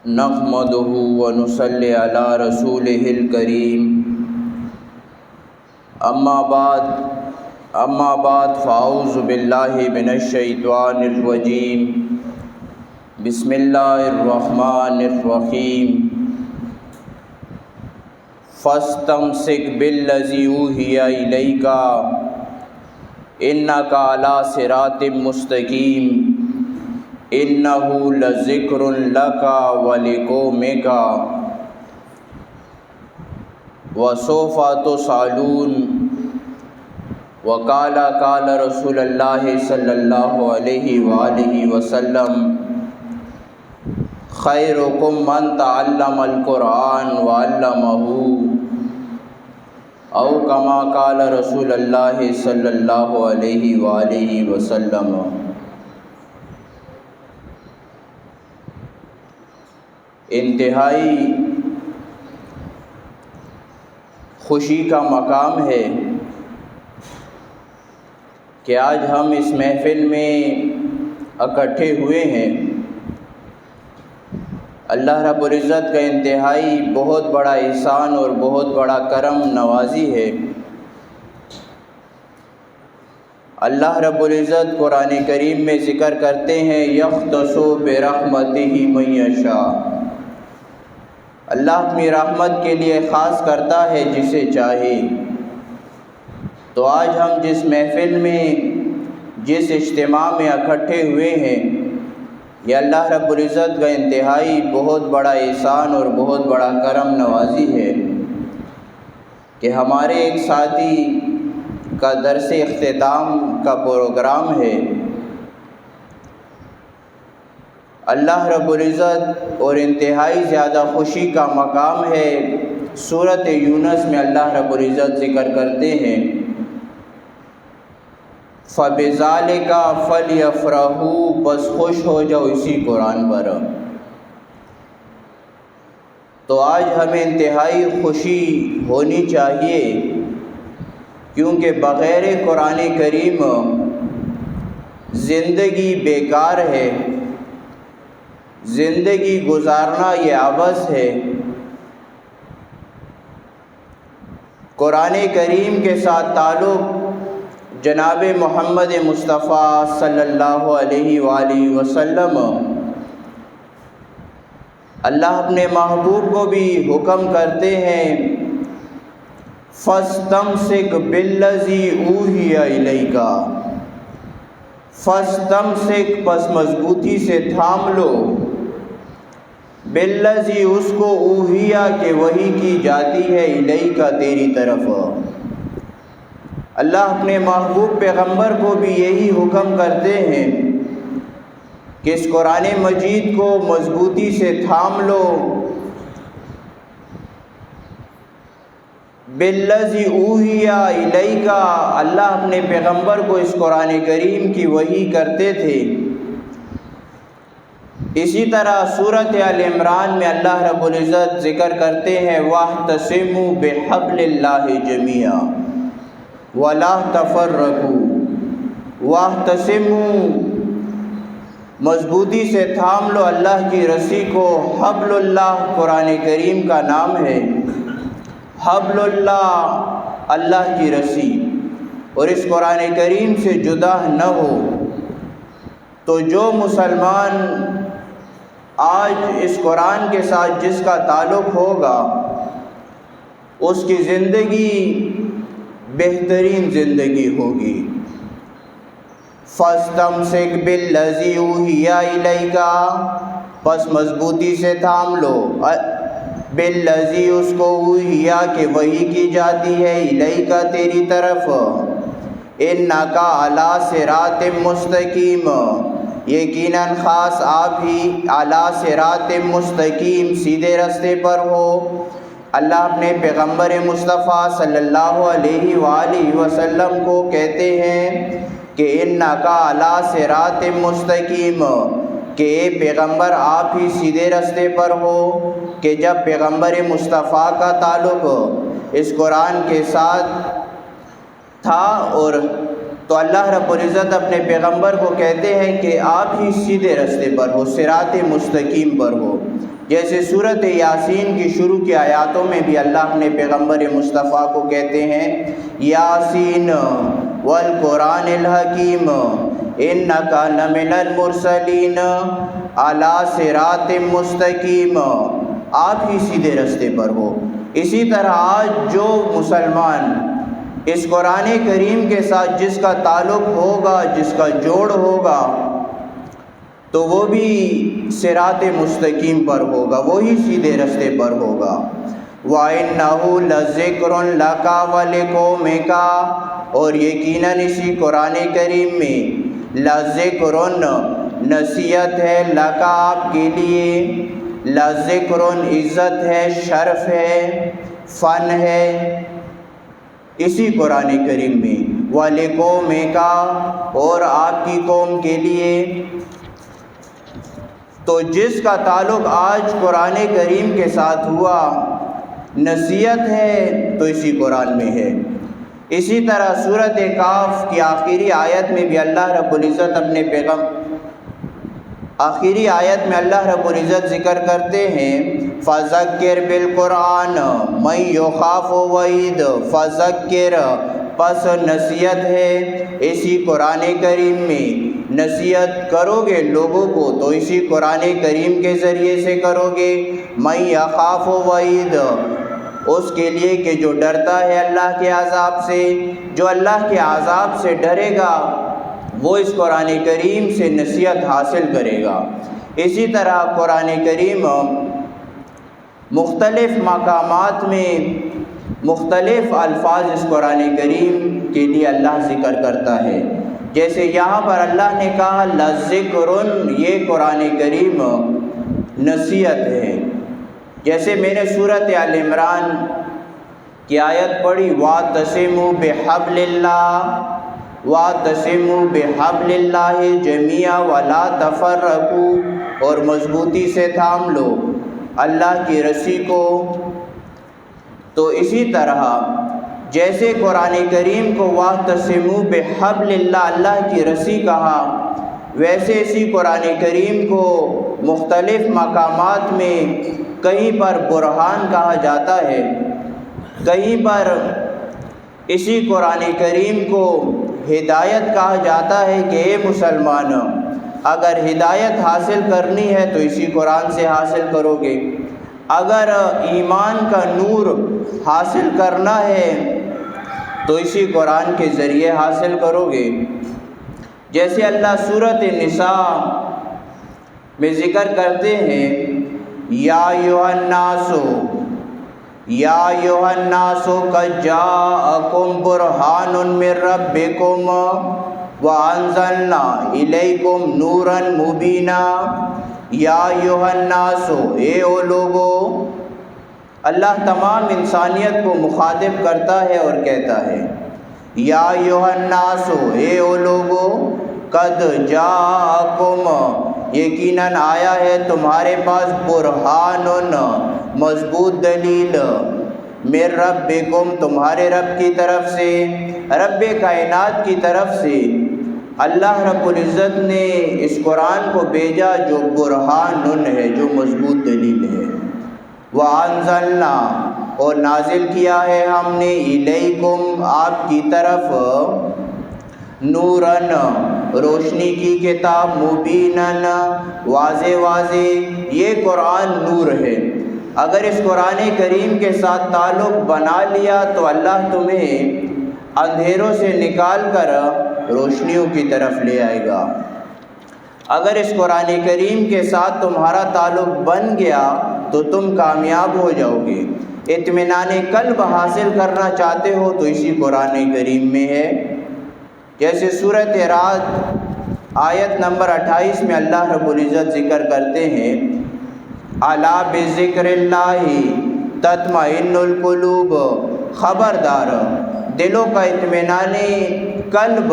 نحمده ونصلی علی رسولہ الکریم اما بعد فاعوذ باللہ من الشیطان الرجیم بسم اللہ الرحمن الرحیم فاستمسک بالذی اوحی الیک انک علی صراط مستقیم انہ لذکر لک ولقومک وسوف تسألون وقال رسول اللہ صلی اللہ علیہ وآلہ وسلم خیرکم من تعلم القرآن وعلمہ او کما قال رسول اللہ صلی اللہ علیہ وآلہ وسلم۔ انتہائی خوشی کا مقام ہے کہ آج ہم اس محفل میں اکٹھے ہوئے ہیں۔ اللہ رب العزت کا انتہائی بہت بڑا احسان اور بہت بڑا کرم نوازی ہے۔ اللہ رب العزت قرآن کریم میں ذکر کرتے ہیں یختص برحمتہ من یشاء، اللہ اپنی رحمت کے لیے خاص کرتا ہے جسے چاہے۔ تو آج ہم جس محفل میں جس اجتماع میں اکٹھے ہوئے ہیں، یہ اللہ رب العزت کا انتہائی بہت بڑا احسان اور بہت بڑا کرم نوازی ہے کہ ہمارے ایک ساتھی کا درس اختتام کا پروگرام ہے۔ اللہ رب العزت اور انتہائی زیادہ خوشی کا مقام ہے۔ سورۃ یونس میں اللہ رب العزت ذکر کرتے ہیں فَبِذَالِكَ فَلْيَفْرَحُوا، بس خوش ہو جاؤ اسی قرآن پر۔ تو آج ہمیں انتہائی خوشی ہونی چاہیے، کیونکہ بغیر قرآن کریم زندگی بیکار ہے، زندگی گزارنا یہ عبث ہے۔ قرآن کریم کے ساتھ تعلق جناب محمد مصطفیٰ صلی اللہ علیہ وآلہ وسلم، اللہ اپنے محبوب کو بھی حکم کرتے ہیں فاستمسک بالذی اوحی الیک، فاستمسک پس مضبوطی سے تھام لو، بالذی اس کو اوحیا کہ وحی کی جاتی ہے الیک تیری طرف۔ اللہ اپنے محبوب پیغمبر کو بھی یہی حکم کرتے ہیں کہ اس قرآن مجید کو مضبوطی سے تھام لو، بالذی اوحیا الیک، اللہ اپنے پیغمبر کو اس قرآن کریم کی وحی کرتے تھے۔ اسی طرح سورۃ آل عمران میں اللہ رب العزت ذکر کرتے ہیں وَاعْتَصِمُوا بِحَبْلِ اللَّهِ جَمِيعًا وَلَا تَفَرَّقُوا، وَاعْتَصِمُوا مضبوطی سے تھام لو اللہ کی رسی کو۔ حبل اللہ قرآن کریم کا نام ہے، حبل اللہ اللہ کی رسی، اور اس قرآن کریم سے جدا نہ ہو۔ تو جو مسلمان آج اس قرآن کے ساتھ جس کا تعلق ہوگا، اس کی زندگی بہترین زندگی ہوگی۔ فاستمسک بالذی اوحی الیک، پس مضبوطی سے تھام لو، بالذی اس کو اوحیا کہ وحی کی جاتی ہے الیک تیری طرف، انک علی صراط مستقیم، یقیناً خاص آپ ہی علی صراط مستقیم سیدھے رستے پر ہو۔ اللہ اپنے پیغمبر مصطفیٰ صلی اللہ علیہ وآلہ وسلم کو کہتے ہیں کہ انک علی صراط مستقیم، کہ اے پیغمبر آپ ہی سیدھے رستے پر ہو۔ کہ جب پیغمبر مصطفیٰ کا تعلق اس قرآن کے ساتھ تھا، اور تو اللہ رب العزت اپنے پیغمبر کو کہتے ہیں کہ آپ ہی سیدھے رستے پر ہو، صراط مستقیم پر ہو۔ جیسے سورۃ یاسین کی شروع کی آیاتوں میں بھی اللہ اپنے پیغمبر مصطفیٰ کو کہتے ہیں یاسین والقرآن الحکیم انک لمن المرسلین علی صراط مستقیم، آپ ہی سیدھے راستے پر ہو۔ اسی طرح آج جو مسلمان اس قرآن کریم کے ساتھ جس کا تعلق ہوگا، جس کا جوڑ ہوگا، تو وہ بھی صراط مستقیم پر ہوگا، وہی سیدھے راستے پر ہوگا۔ وَإِنَّهُ لَذِكْرٌ لَكَ وَلِقَوْمِكَ، اور یقیناً اسی قرآن کریم میں لَذِكْرٌ نصیحت ہے، لَكَ آپ کے لیے، لَذِكْرٌ عزت ہے، شرف ہے، فن ہے اسی قرآن کریم میں، وَلِقَوْمِكَ اور آپ کی قوم کے لیے۔ تو جس کا تعلق آج قرآن کریم کے ساتھ ہوا، نصیحت ہے تو اسی قرآن میں ہے۔ اسی طرح سورۃ کاف کی آخری آیت میں بھی اللہ رب العزت اپنے آخری آیت میں اللہ رب العزت ذکر کرتے ہیں فَذَكِّرْ بِالْقُرْآنِ مَن يَخَافُ وَعِيدٍ، فَذَكِّرْ پس نصیحت ہے اسی قرآن کریم میں، نصیحت کرو گے لوگوں کو تو اسی قرآن کریم کے ذریعے سے کرو گے، مَن يَخَافُ وَعِيدٍ اس کے لیے کہ جو ڈرتا ہے اللہ کے عذاب سے، جو اللہ کے عذاب سے ڈرے گا وہ اس قرآن کریم سے نصیحت حاصل کرے گا۔ اسی طرح قرآن کریم مختلف مقامات میں مختلف الفاظ اس قرآن کریم کے لیے اللہ ذکر کرتا ہے، جیسے یہاں پر اللہ نے کہا لَذِكْرٌ، یہ قرآن کریم نصیحت ہے۔ جیسے میں نے سورۃ آل عمران کی آیت پڑھی وَاعْتَصِمُوا بِحَبْلِ اللَّهِ، وَاعْتَصِمُوا بِحَبْلِ اللَّهِ جَمِيعًا وَلَا تَفَرَّقُوا، اور مضبوطی سے تھام لو اللہ کی رسی کو۔ تو اسی طرح جیسے قرآن کریم کو وَاعْتَصِمُوا بِحَبْلِ اللَّهِ اللہ کی رسی کہا، ویسے اسی قرآن کریم کو مختلف مقامات میں کہیں پر برہان کہا جاتا ہے، کہیں پر اسی قرآن کریم کو ہدایت کہا جاتا ہے کہ اے مسلمان، اگر ہدایت حاصل کرنی ہے تو اسی قرآن سے حاصل کرو گے، اگر ایمان کا نور حاصل کرنا ہے تو اسی قرآن کے ذریعے حاصل کرو گے۔ جیسے اللہ سورۃ النساء میں ذکر کرتے ہیں یا ایھا الناس قد جاءکم برہان من ربکم وانزلنا الیکم نورا مبینا۔ یا ایھا الناس، اے او لوگو، اللہ تمام انسانیت کو مخاطب کرتا ہے اور کہتا ہے یا ایھا الناس، اے او لوگو، قد جاءکم یقیناً آیا ہے تمہارے پاس برہان مضبوط دلیل، من ربکم تمہارے رب کی طرف سے، رب کائنات کی طرف سے اللہ رب العزت نے اس قرآن کو بھیجا جو برہان ہے، جو مضبوط دلیل ہے۔ وَأَنزَلْنَا اور نازل کیا ہے ہم نے الیکم آپ کی طرف نوراً روشنی کی کتاب، مبیناً واضح واضح، یہ قرآن نور ہے۔ اگر اس قرآن کریم کے ساتھ تعلق بنا لیا تو اللہ تمہیں اندھیروں سے نکال کر روشنیوں کی طرف لے آئے گا۔ اگر اس قرآن کریم کے ساتھ تمہارا تعلق بن گیا تو تم کامیاب ہو جاؤ گے۔ اطمینان قلب حاصل کرنا چاہتے ہو تو اسی قرآن کریم میں ہے۔ جیسے سورۃ رعد آیت نمبر 28 میں اللہ رب العزت ذکر کرتے ہیں الا بذکر اللہ تطمئن القلوب، خبردار دلوں کا اطمینان قلب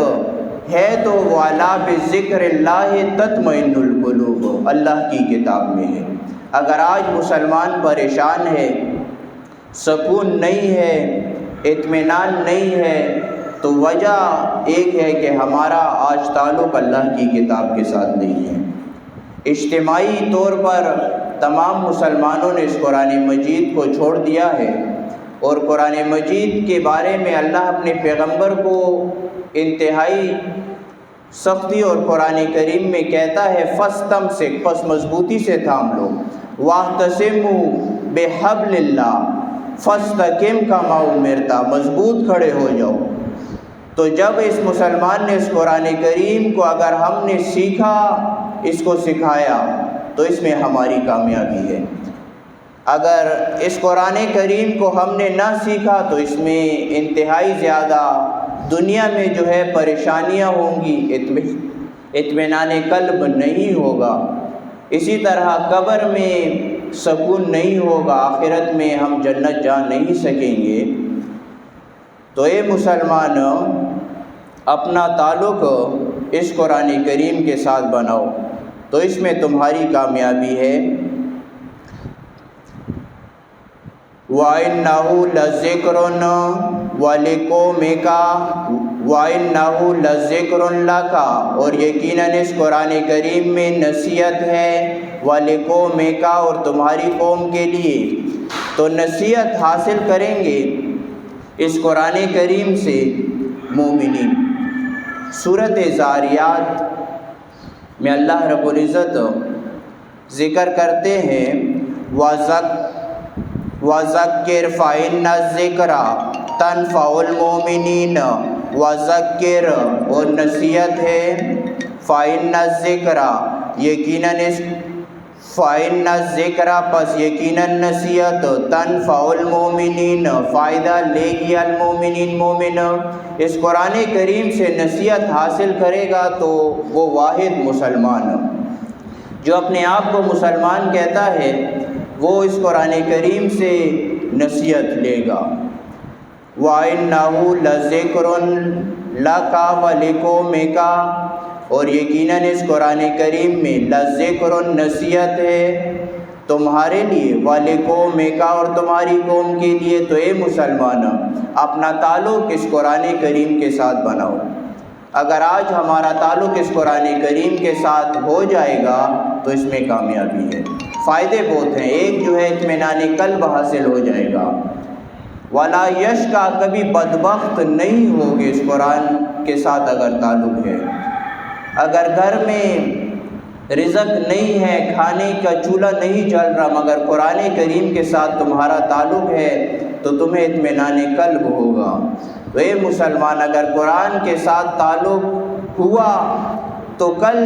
ہے تو وہ الا بذکر اللہ تطمئن القلوب اللہ کی کتاب میں ہے۔ اگر آج مسلمان پریشان ہے، سکون نہیں ہے، اطمینان نہیں ہے، تو وجہ ایک ہے کہ ہمارا آج تعلق اللہ کی کتاب کے ساتھ نہیں ہے۔ اجتماعی طور پر تمام مسلمانوں نے اس قرآن مجید کو چھوڑ دیا ہے، اور قرآن مجید کے بارے میں اللہ اپنے پیغمبر کو انتہائی سختی اور قرآن کریم میں کہتا ہے فَاسْتَمْسِكْ، پس مضبوطی سے تھام لو، وَاعْتَصِمُوا بِحَبْلِ اللَّهِ فَاسْتَقِمْ كَمَا أُمِرْتَ، مضبوط کھڑے ہو جاؤ۔ تو جب اس مسلمان نے اس قرآن کریم کو اگر ہم نے سیکھا، اس کو سکھایا، تو اس میں ہماری کامیابی ہے۔ اگر اس قرآن کریم کو ہم نے نہ سیکھا تو اس میں انتہائی زیادہ دنیا میں جو ہے پریشانیاں ہوں گی، اطمینان قلب نہیں ہوگا، اسی طرح قبر میں سکون نہیں ہوگا، آخرت میں ہم جنت جا نہیں سکیں گے۔ تو اے مسلمان، اپنا تعلق اس قرآن کریم کے ساتھ بناؤ، تو اس میں تمہاری کامیابی ہے۔ وَإِنَّهُ لَذِكْرٌ وَلِقَوْمِكَ وَإِنَّهُ لَذِكْرٌ لَكَ، اور یقیناً اس قرآن کریم میں نصیحت ہے، وَلِقَوْمِكَ، اور تمہاری قوم کے لیے۔ تو نصیحت حاصل کریں گے اس قرآن کریم سے مومنین۔ سورۃ زاریات میں اللہ رب العزت ذکر کرتے ہیں وَذَكِّرْ فَإِنَّ الذِّكْرَ تَنفَعُ الْمُؤْمِنِينَ، وَذَكِّرْ، اور نصیحت ہے، فَإِنَّ الذِّكْرَ، یقیناً اس فَإِنَّ الذِّكْرَ، پس یقیناً نصیحت، تنفع المؤمنین، فائدہ لے گی المؤمنین، مومن۔ اس قرآن کریم سے نصیحت حاصل کرے گا تو وہ واحد مسلمان جو اپنے آپ کو مسلمان کہتا ہے، وہ اس قرآن کریم سے نصیحت لے گا۔ وَإِنَّهُ لَذِكْرٌ لَكَ وَلِقَوْمِكَ، اور یقیناً اس قرآن کریم میں لَذِكْرٌ، نصیحت ہے تمہارے لیے، وَلِقَوْمِكَ، اور تمہاری قوم کے لیے۔ تو اے مسلمان، اپنا تعلق اس قرآن کریم کے ساتھ بناؤ۔ اگر آج ہمارا تعلق اس قرآن کریم کے ساتھ ہو جائے گا تو اس میں کامیابی ہے، فائدے بہت ہیں۔ ایک جو ہے اطمینان قلب حاصل ہو جائے گا، وَلَا يَشْقَى، کبھی بدبخت نہیں ہوگے اس قرآن کے ساتھ اگر تعلق ہے۔ اگر گھر میں رزق نہیں ہے، کھانے کا چولہا نہیں جل رہا، مگر قرآن کریم کے ساتھ تمہارا تعلق ہے تو تمہیں اطمینان قلب ہوگا۔ تو اے مسلمان، اگر قرآن کے ساتھ تعلق ہوا تو کل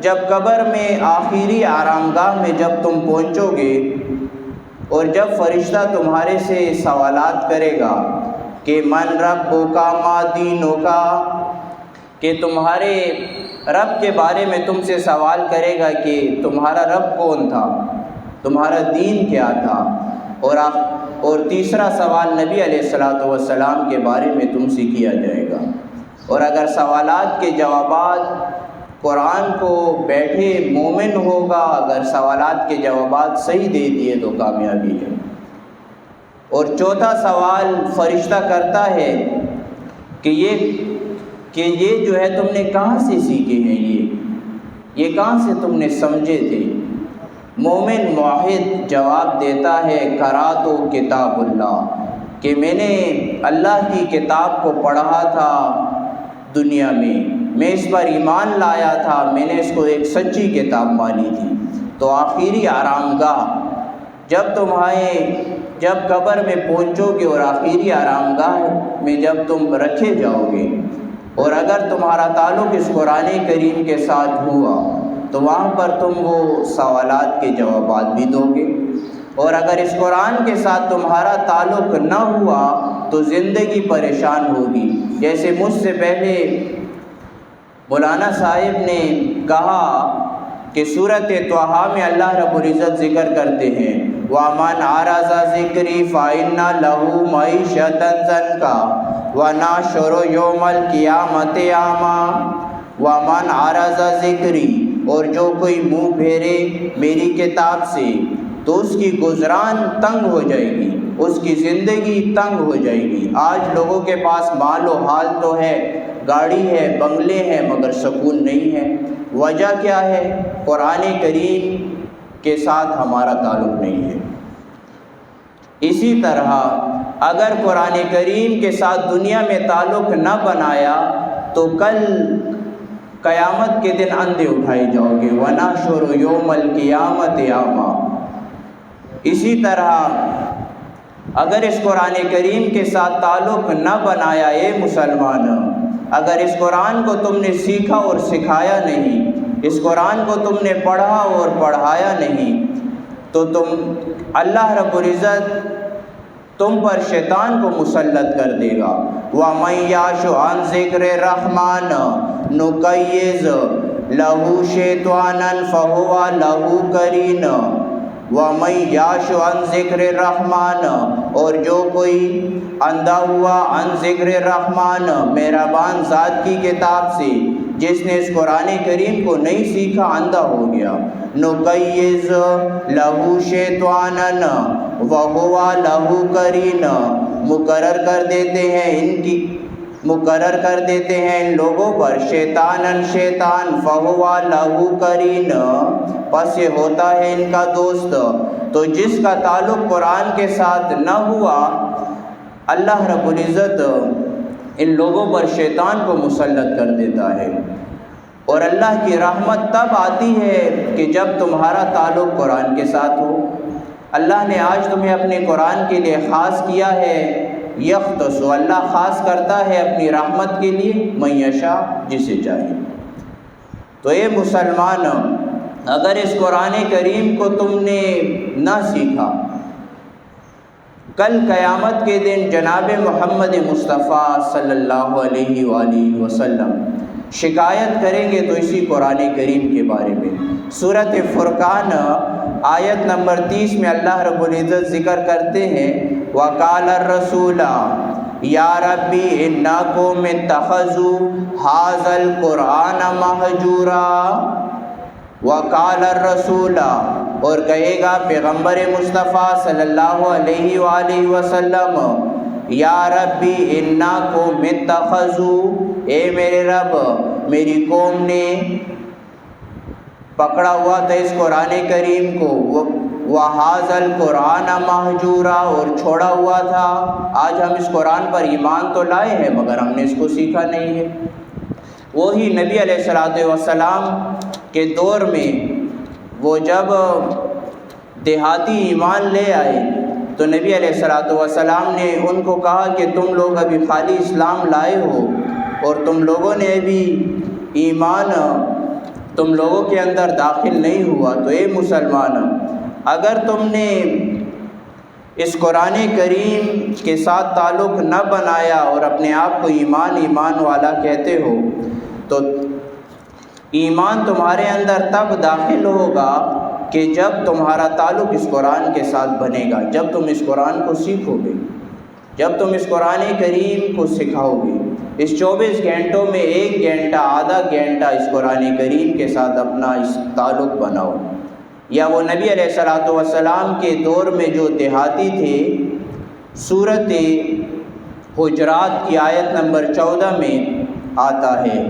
جب قبر میں آخری آرام گاہ میں جب تم پہنچو گے، اور جب فرشتہ تمہارے سے سوالات کرے گا کہ من ربک ما دینک، کہ تمہارے رب کے بارے میں تم سے سوال کرے گا کہ تمہارا رب کون تھا، تمہارا دین کیا تھا، اور تیسرا سوال نبی علیہ الصلوۃ والسلام کے بارے میں تم سے کیا جائے گا۔ اور اگر سوالات کے جوابات قرآن کو بیٹھے مومن ہوگا، اگر سوالات کے جوابات صحیح دے دیے تو کامیابی ہے۔ اور چوتھا سوال فرشتہ کرتا ہے کہ یہ جو ہے تم نے کہاں سے سیکھے ہیں، یہ کہاں سے تم نے سمجھے تھے؟ مومن موحد جواب دیتا ہے قرأت کتاب اللہ، کہ میں نے اللہ کی کتاب کو پڑھا تھا دنیا میں اس پر ایمان لایا تھا، میں نے اس کو ایک سچی کتاب مانی تھی۔ تو آخری آرام گاہ جب قبر میں پہنچو گے اور آخری آرام گاہ میں جب تم رکھے جاؤ گے، اور اگر تمہارا تعلق اس قرآن کریم کے ساتھ ہوا تو وہاں پر تم وہ سوالات کے جوابات بھی دو گے۔ اور اگر اس قرآن کے ساتھ تمہارا تعلق نہ ہوا تو زندگی پریشان ہوگی۔ جیسے مجھ سے پہلے مولانا صاحب نے کہا کہ سورۃ طٰہٰ میں اللہ رب العزت ذکر کرتے ہیں وَمَنْ أَعْرَضَ ذِكْرِي فَإِنَّ لَهُ مَعِيشَةً ضَنكًا وَنَحْشُرُهُ يَوْمَ الْقِيَامَةِ أَعْمَىٰ۔ وَمَنْ أَعْرَضَ ذِكْرِي، اور جو کوئی منہ پھیرے میری کتاب سے تو اس کی گزران تنگ ہو جائے گی، اس کی زندگی تنگ ہو جائے گی۔ آج لوگوں کے پاس مال و حال تو ہے، گاڑی ہے، بنگلے ہیں، مگر سکون نہیں ہے۔ وجہ کیا ہے؟ قرآن کریم کے ساتھ ہمارا تعلق نہیں ہے۔ اسی طرح اگر قرآن کریم کے ساتھ دنیا میں تعلق نہ بنایا تو کل قیامت کے دن اندھے اٹھائے جاؤ گے، وَنَحْشُرُ يَوْمَ الْقِيَامَةِ أَعْمَىٰ۔ اسی طرح اگر اس قرآن کریم کے ساتھ تعلق نہ بنایا، اے مسلمان، اگر اس قرآن کو تم نے سیکھا اور سکھایا نہیں، اس قرآن کو تم نے پڑھا اور پڑھایا نہیں، تو اللہ رب العزت تم پر شیطان کو مسلط کر دے گا۔ وَمَن يَعْشُ عَن ذِكْرِ الرَّحْمَٰنِ نُقَيِّضْ لَهُ شَيْطَانًا فَهُوَ لَهُ قَرِينٌ۔ وَمَن يَعْشُ عَن ذِكْرِ الرَّحْمَٰنِ، اور جو کوئی اندھا ہوا عن ذکر الرحمن، مہربان ذات کی کتاب سے، جس نے اس قرآن کریم کو نہیں سیکھا اندھا ہو گیا، نُقَيِّضْ لَهُ شَيْطَانًا وَهُوَ لَهُ قَرِينٌ، مقرر کر دیتے ہیں ان لوگوں پر شیطانً شیطان، فَهُوَ لَهُ قَرِينٌ، پس یہ ہوتا ہے ان کا دوست۔ تو جس کا تعلق قرآن کے ساتھ نہ ہوا، اللہ رب العزت ان لوگوں پر شیطان کو مسلط کر دیتا ہے۔ اور اللہ کی رحمت تب آتی ہے کہ جب تمہارا تعلق قرآن کے ساتھ ہو۔ اللہ نے آج تمہیں اپنے قرآن کے لیے خاص کیا ہے، یختص، اللہ خاص کرتا ہے اپنی رحمت کے لیے من یشاء، جسے چاہے۔ تو اے مسلمان، اگر اس قرآن کریم کو تم نے نہ سیکھا، کل قیامت کے دن جناب محمد مصطفیٰ صلی اللہ علیہ وآلہ وسلم شکایت کریں گے تو اسی قرآن کریم کے بارے میں۔ سورۃ فرقان آیت نمبر 30 میں اللہ رب العزت ذکر کرتے ہیں، وَقَالَ الرَّسُولُ يَا رَبِّ إِنَّ قَوْمِي اتَّخَذُوا هَٰذَا الْقُرْآنَ مَهْجُورًا۔ وَقَالَ الرَّسُولُ، اور کہے گا پیغمبر مصطفیٰ صلی اللہ علیہ وآلہ وسلم، یا ربی اِنَّ قَوْمِي اتَّخَذُوا، اے میرے رب، میری قوم نے پکڑا ہوا تھا اس قرآن کریم کو، وَهَٰذَا الْقُرْآنَ مَهْجُورًا، اور چھوڑا ہوا تھا۔ آج ہم اس قرآن پر ایمان تو لائے ہیں مگر ہم نے اس کو سیکھا نہیں ہے۔ وہی نبی علیہ السلام کے دور میں وہ جب دیہاتی ایمان لے آئے تو نبی علیہ السلام نے ان کو کہا کہ تم لوگ ابھی خالی اسلام لائے ہو اور تم لوگوں نے ابھی ایمان تم لوگوں کے اندر داخل نہیں ہوا۔ تو اے مسلمان، اگر تم نے اس قرآن کریم کے ساتھ تعلق نہ بنایا اور اپنے آپ کو ایمان والا کہتے ہو، تو ایمان تمہارے اندر تب داخل ہوگا کہ جب تمہارا تعلق اس قرآن کے ساتھ بنے گا، جب تم اس قرآن کو سیکھو گے، جب تم اس قرآن کریم کو سکھاؤ گے۔ اس 24 گھنٹوں میں 1 گھنٹہ، آدھا گھنٹہ اس قرآن کریم کے ساتھ اپنا اس تعلق بناؤ۔ یا وہ نبی علیہ السلام کے دور میں جو دیہاتی تھے، سورۃ حجرات کی آیت نمبر 14 میں آتا ہے،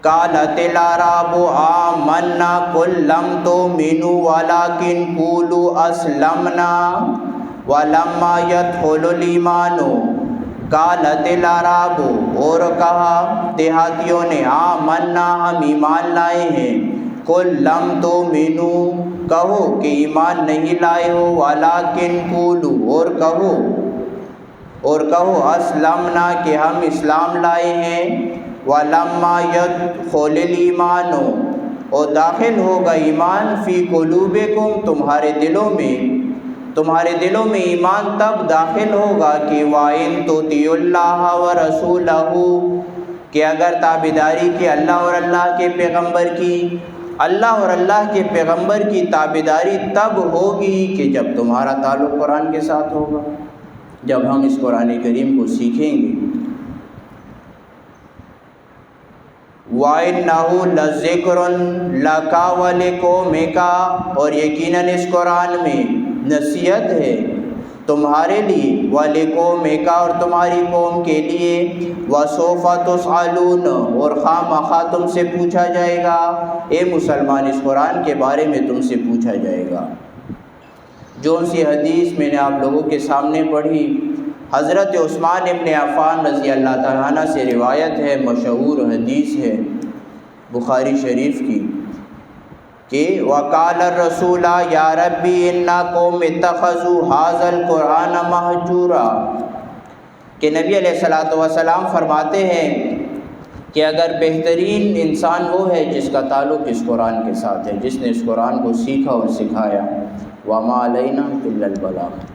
قالت الاعراب آمنا قل لم تؤمنوا ولكن قولوا اسلمنا ولما يدخل الايمان۔ قالت الاعراب، اور کہا دیہاتیوں نے، آمنا، ہم ایمان لائے ہیں، قل لم تؤمنوا، کہو کہ ایمان نہیں لائے ہو، ولكن قولوا، اور کہو اسلمنا، کہ ہم اسلام لائے ہیں، وَلَمَّا يَدْخُلِ الْإِيمَانُ، اور داخل ہوگا ایمان، فی قلوبکم، تمہارے دلوں میں ایمان تب داخل ہوگا کہ وَإِن تُطِیعُوا اللَّهَ وَرَسُولَهُ، کہ اگر تابعداری کی اللہ اور اللہ کے پیغمبر کی، اللہ اور اللہ کے پیغمبر کی تابعداری تب ہوگی کہ جب تمہارا تعلق قرآن کے ساتھ ہوگا، جب ہم اس قرآن کریم کو سیکھیں گے۔ وَإِنَّهُ لَذِكْرٌ لَكَ وَلِقَوْمِكَ، اور یقیناً اس قرآن میں نصیحت ہے تمہارے لیے، وَلِقَوْمِكَ اور تمہاری قوم کے لیے، وَسَوْفَ تُسْأَلُونَ اور خامخواہ تم سے پوچھا جائے گا۔ اے مسلمان، اس قرآن کے بارے میں تم سے پوچھا جائے گا۔ جو سی حدیث میں نے آپ لوگوں کے سامنے پڑھی، حضرت عثمان ابن عفان رضی اللہ تعالیٰ عنہ سے روایت ہے، مشہور حدیث ہے بخاری شریف کی، کہ وقال الرسول یا ربی ان قوم اتخذوا هذا القرآن مہجورا، کہ نبی علیہ الصلوۃ والسلام فرماتے ہیں کہ اگر بہترین انسان وہ ہے جس کا تعلق اس قرآن کے ساتھ ہے، جس نے اس قرآن کو سیکھا اور سکھایا، وما علینا الا البلاغ۔